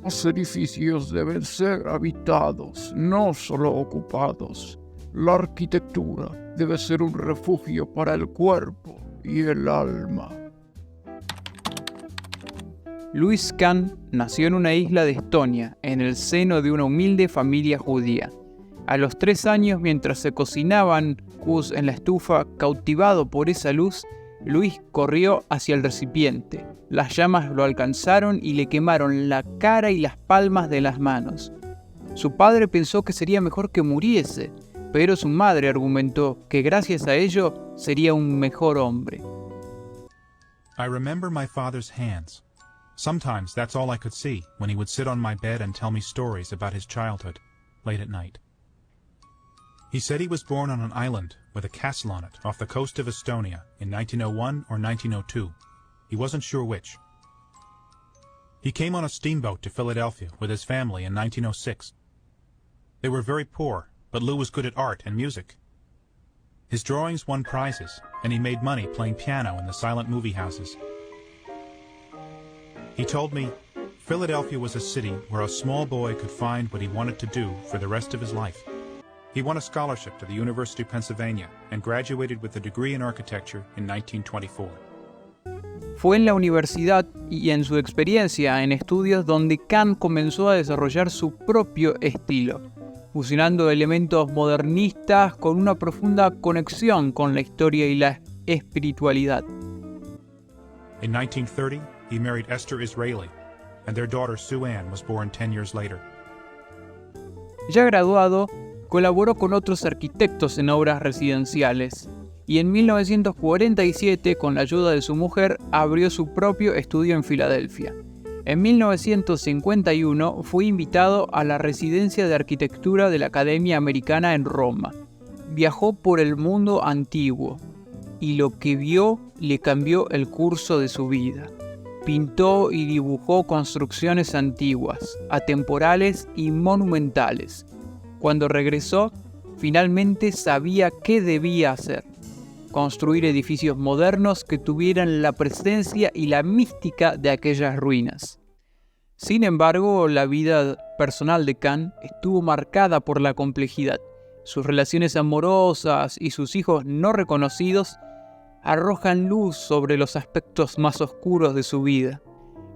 Los edificios deben ser habitados, no solo ocupados. La arquitectura debe ser un refugio para el cuerpo y el alma. Louis Kahn nació en una isla de Estonia, en el seno de una humilde familia judía. A los 3 años, mientras se cocinaban cus en la estufa, cautivado por esa luz, Louis corrió hacia el recipiente. Las llamas lo alcanzaron y le quemaron la cara y las palmas de las manos. Su padre pensó que sería mejor que muriese, pero su madre argumentó que gracias a ello sería un mejor hombre. I remember my father's hands. Sometimes that's all I could see when he would sit on my bed and tell me stories about his childhood, late at night. He said he was born on an island with a castle on it off the coast of Estonia in 1901 or 1902. He wasn't sure which. He came on a steamboat to Philadelphia with his family in 1906. They were very poor, but Lou was good at art and music. His drawings won prizes, and he made money playing piano in the silent movie houses. He told me, Philadelphia was a city where a small boy could find what he wanted to do for the rest of his life. He won a scholarship to the University of Pennsylvania and graduated with a degree in architecture in 1924. Fue en la universidad y en su experiencia en estudios donde Kahn comenzó a desarrollar su propio estilo, fusionando elementos modernistas con una profunda conexión con la historia y la espiritualidad. In 1930, he married Esther Israeli, and their daughter Sue Ann was born 10 years later. Ya graduado, colaboró con otros arquitectos en obras residenciales y en 1947, con la ayuda de su mujer, abrió su propio estudio en Filadelfia. En 1951 fue invitado a la residencia de arquitectura de la Academia Americana en Roma. Viajó por el mundo antiguo y lo que vio le cambió el curso de su vida. Pintó y dibujó construcciones antiguas, atemporales y monumentales. Cuando regresó, finalmente sabía qué debía hacer: construir edificios modernos que tuvieran la presencia y la mística de aquellas ruinas. Sin embargo, la vida personal de Kahn estuvo marcada por la complejidad. Sus relaciones amorosas y sus hijos no reconocidos arrojan luz sobre los aspectos más oscuros de su vida.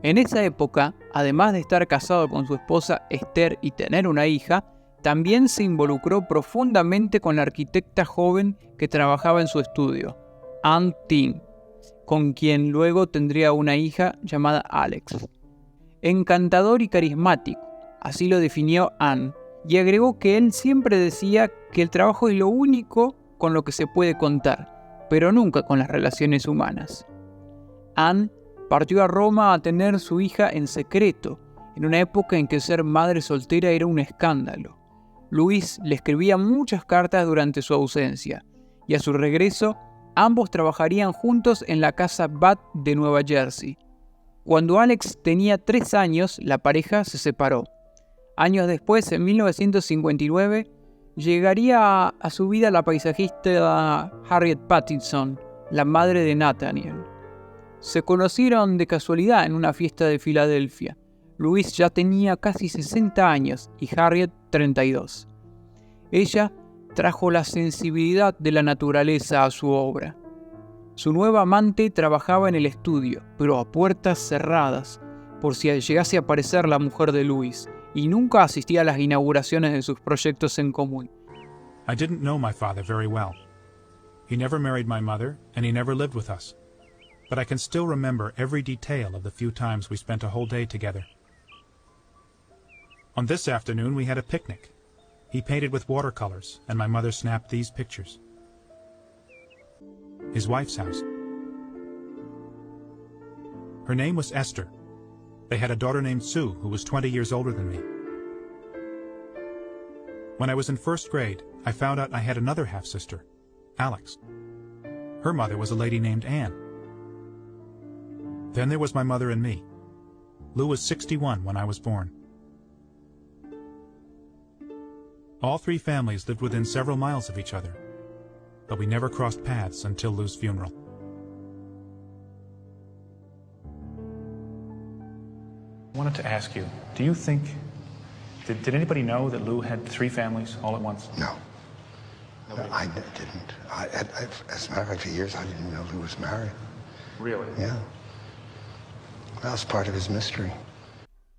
En esa época, además de estar casado con su esposa Esther y tener una hija, también se involucró profundamente con la arquitecta joven que trabajaba en su estudio, Ann Ting, con quien luego tendría una hija llamada Alex. Encantador y carismático, así lo definió Ann, y agregó que él siempre decía que el trabajo es lo único con lo que se puede contar, pero nunca con las relaciones humanas. Ann partió a Roma a tener su hija en secreto, en una época en que ser madre soltera era un escándalo. Louis le escribía muchas cartas durante su ausencia, y a su regreso, ambos trabajarían juntos en la casa Bath de Nueva Jersey. Cuando Alex tenía 3 años, la pareja se separó. Años después, en 1959, llegaría a su vida la paisajista Harriet Pattinson, la madre de Nathaniel. Se conocieron de casualidad en una fiesta de Filadelfia. Louis ya tenía casi 60 años y Harriet 32. Ella trajo la sensibilidad de la naturaleza a su obra. Su nueva amante trabajaba en el estudio, pero a puertas cerradas, por si llegase a aparecer la mujer de Louis, y nunca asistía a las inauguraciones de sus proyectos en común. I didn't know my father very well. He never married my mother, and he never lived with us. But I can still remember every detail of the few times we spent a whole day together. On this afternoon we had a picnic. He painted with watercolors, and my mother snapped these pictures. His wife's house. Her name was Esther. They had a daughter named Sue, who was 20 years older than me. When I was in 1st grade, I found out I had another half-sister, Alex. Her mother was a lady named Anne. Then there was my mother and me. Lou was 61 when I was born. All 3 families lived within several miles of each other, but we never crossed paths until Lou's funeral. I wanted to ask you, do you think, did anybody know that Lou had 3 families all at once? No. I didn't. As a matter of fact, for years I didn't know Lou was married. Really? Yeah. That was part of his mystery.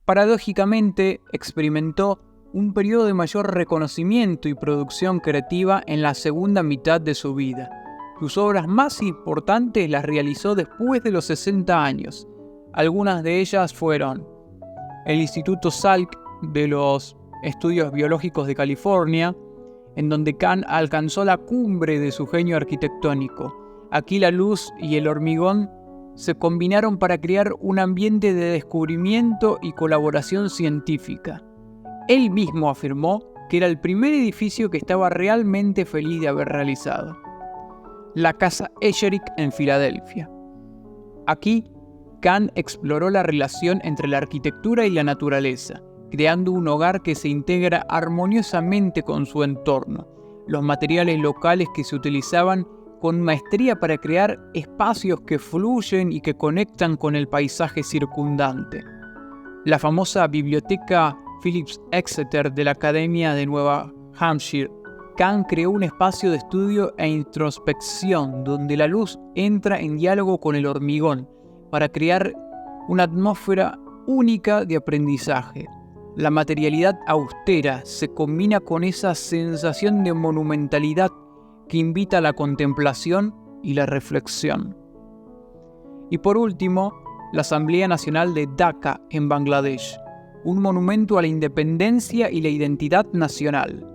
Paradójicamente, experimentó un periodo de mayor reconocimiento y producción creativa en la segunda mitad de su vida. Sus obras más importantes las realizó después de los 60 años. Algunas de ellas fueron el Instituto Salk de los Estudios Biológicos de California, en donde Kahn alcanzó la cumbre de su genio arquitectónico. Aquí la luz y el hormigón se combinaron para crear un ambiente de descubrimiento y colaboración científica. Él mismo afirmó que era el primer edificio que estaba realmente feliz de haber realizado. La Casa Esherick en Filadelfia. Aquí, Kahn exploró la relación entre la arquitectura y la naturaleza, creando un hogar que se integra armoniosamente con su entorno, los materiales locales que se utilizaban con maestría para crear espacios que fluyen y que conectan con el paisaje circundante. La famosa biblioteca Phillips Exeter de la Academia de Nueva Hampshire, Kahn creó un espacio de estudio e introspección donde la luz entra en diálogo con el hormigón para crear una atmósfera única de aprendizaje. La materialidad austera se combina con esa sensación de monumentalidad que invita a la contemplación y la reflexión. Y por último, la Asamblea Nacional de Dhaka en Bangladesh, un monumento a la independencia y la identidad nacional.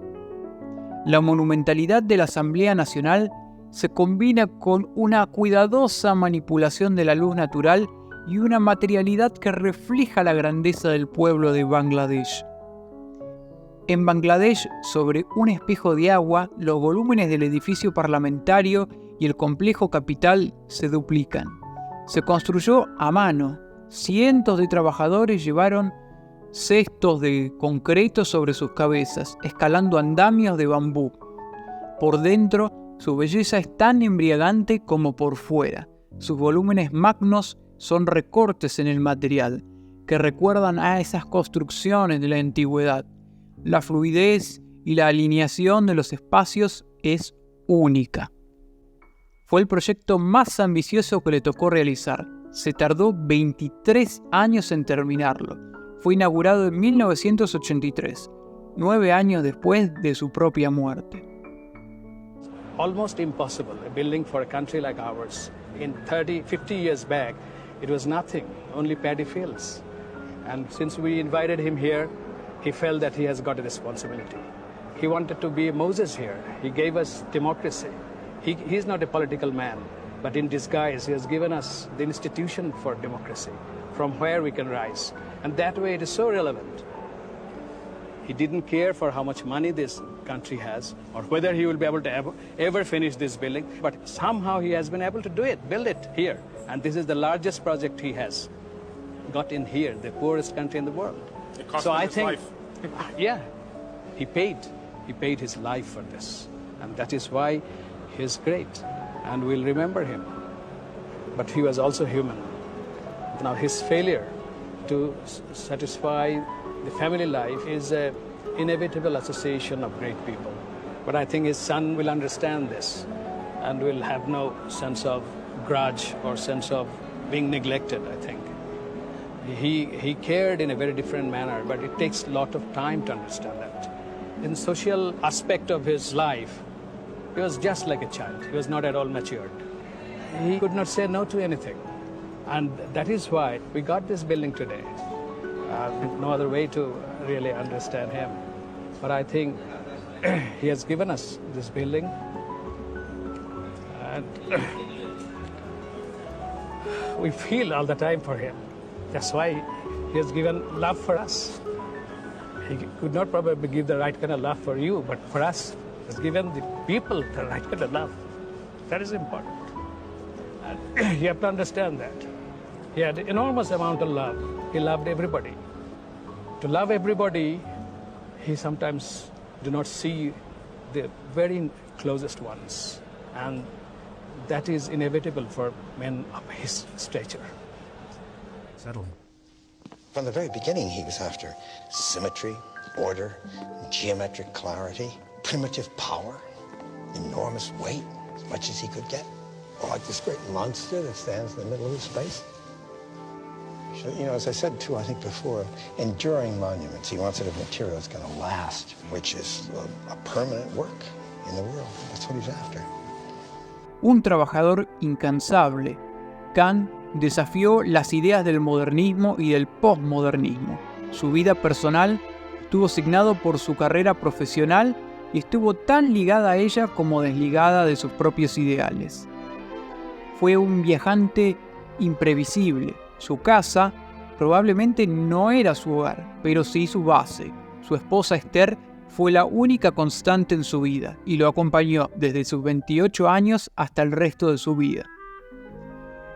La monumentalidad de la Asamblea Nacional se combina con una cuidadosa manipulación de la luz natural y una materialidad que refleja la grandeza del pueblo de Bangladesh. En Bangladesh, sobre un espejo de agua, los volúmenes del edificio parlamentario y el complejo capital se duplican. Se construyó a mano. Cientos de trabajadores llevaron cestos de concreto sobre sus cabezas, escalando andamios de bambú. Por dentro, su belleza es tan embriagante como por fuera. Sus volúmenes magnos son recortes en el material, que recuerdan a esas construcciones de la antigüedad. La fluidez y la alineación de los espacios es única. Fue el proyecto más ambicioso que le tocó realizar. Se tardó 23 años en terminarlo. Fue inaugurado en 1983, 9 años después de su propia muerte. Almost impossible, a building for a country like ours. In 50 years back, it was nothing, only paddy fields. And since we invited him here, he felt that he has got a responsibility. He wanted to be Moses here. He gave us democracy. He's not a political man, but in disguise, he has given us the institution for democracy, from where we can rise. And that way it is so relevant. He didn't care for how much money this country has, or whether he will be able to ever finish this building, but somehow he has been able to do it, build it here. And this is the largest project he has got in here, the poorest country in the world. It cost so him I his think, life. yeah, he paid his life for this, and that is why he is great, and we'll remember him. But he was also human. Now his failure to satisfy the family life is an inevitable association of great people. But I think his son will understand this and will have no sense of grudge or sense of being neglected, I think. He cared in a very different manner, but it takes a lot of time to understand that. In the social aspect of his life, he was just like a child. He was not at all matured. He could not say no to anything. And that is why we got this building today. No other way to really understand him. But I think he has given us this building. And we feel all the time for him. That's why he has given love for us. He could not probably give the right kind of love for you, but for us, he has given the people the right kind of love. That is important. And you have to understand that. He had an enormous amount of love. He loved everybody. To love everybody, he sometimes do not see the very closest ones. And that is inevitable for men of his stature. Settling. From the very beginning, he was after symmetry, order, geometric clarity, primitive power, enormous weight, as much as he could get. Or like this great monster that stands in the middle of space. So, you know, as I said too, I think before, enduring monuments. He wants it of material that's going to last, which is a permanent work in the world. That's what he's after. Un trabajador incansable, Kant desafió las ideas del modernismo y del posmodernismo. Su vida personal estuvo signado por su carrera profesional y estuvo tan ligada a ella como desligada de sus propios ideales. Fue un viajante imprevisible. Su casa probablemente no era su hogar, pero sí su base. Su esposa Esther fue la única constante en su vida y lo acompañó desde sus 28 años hasta el resto de su vida.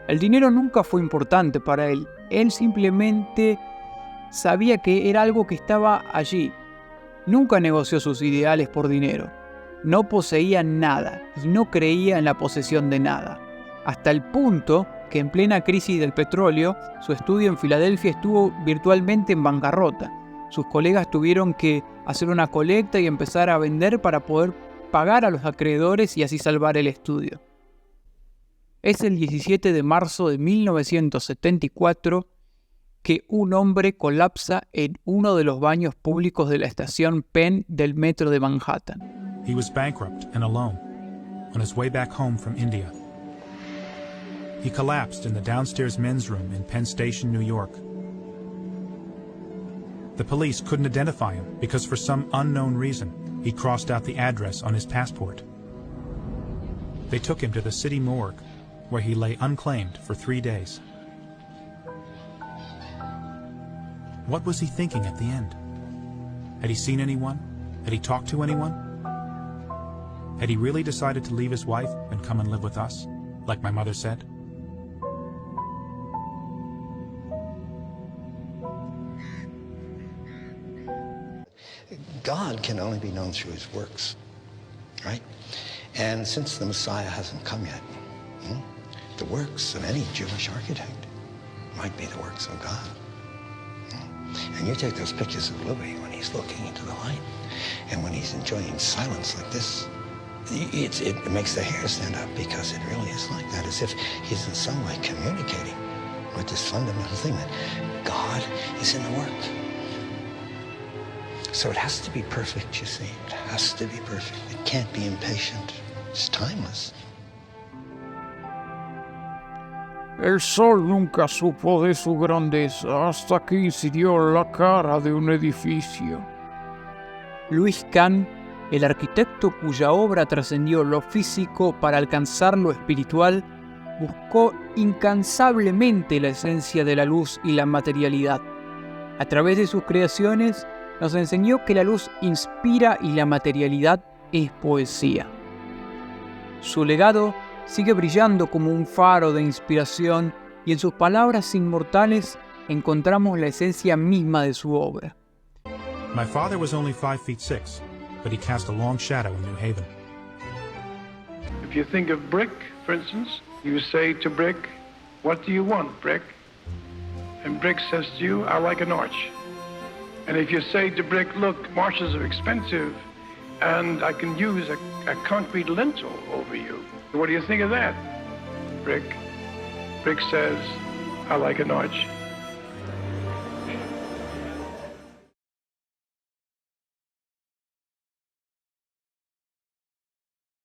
El dinero nunca fue importante para él. Él simplemente sabía que era algo que estaba allí. Nunca negoció sus ideales por dinero. No poseía nada y no creía en la posesión de nada. Hasta el punto que en plena crisis del petróleo, su estudio en Filadelfia estuvo virtualmente en bancarrota. Sus colegas tuvieron que hacer una colecta y empezar a vender para poder pagar a los acreedores y así salvar el estudio. Es el 17 de marzo de 1974 que un hombre colapsa en uno de los baños públicos de la estación Penn del metro de Manhattan. He was bankrupt and alone, on his way back home from India. He collapsed in the downstairs men's room in Penn Station, New York. The police couldn't identify him because for some unknown reason, he crossed out the address on his passport. They took him to the city morgue, where he lay unclaimed for 3 days. What was he thinking at the end? Had he seen anyone? Had he talked to anyone? Had he really decided to leave his wife and come and live with us, like my mother said? God can only be known through his works, right? And since the Messiah hasn't come yet, the works of any Jewish architect might be the works of God. And you take those pictures of Louis when he's looking into the light, and when he's enjoying silence like this, it makes the hair stand up, because it really is like that, as if he's in some way communicating with this fundamental thing that God is in the work. So it has to be perfect, you see. It has to be perfect. It can't be impatient. It's timeless. El sol nunca supo de su grandeza hasta que incidió la cara de un edificio. Louis Kahn, el arquitecto cuya obra trascendió lo físico para alcanzar lo espiritual, buscó incansablemente la esencia de la luz y la materialidad. A través de sus creaciones, nos enseñó que la luz inspira y la materialidad es poesía. Su legado sigue brillando como un faro de inspiración y en sus palabras inmortales encontramos la esencia misma de su obra. My father was only 5'6", but he cast a long shadow in New Haven. If you think of brick, for instance, you say to brick, "What do you want, brick?" And brick says to you, "I like an arch." And if you say to brick, "Look, arches are expensive, and I can use a concrete lintel over you. What do you think of that, brick?" Brick says, "I like an arch."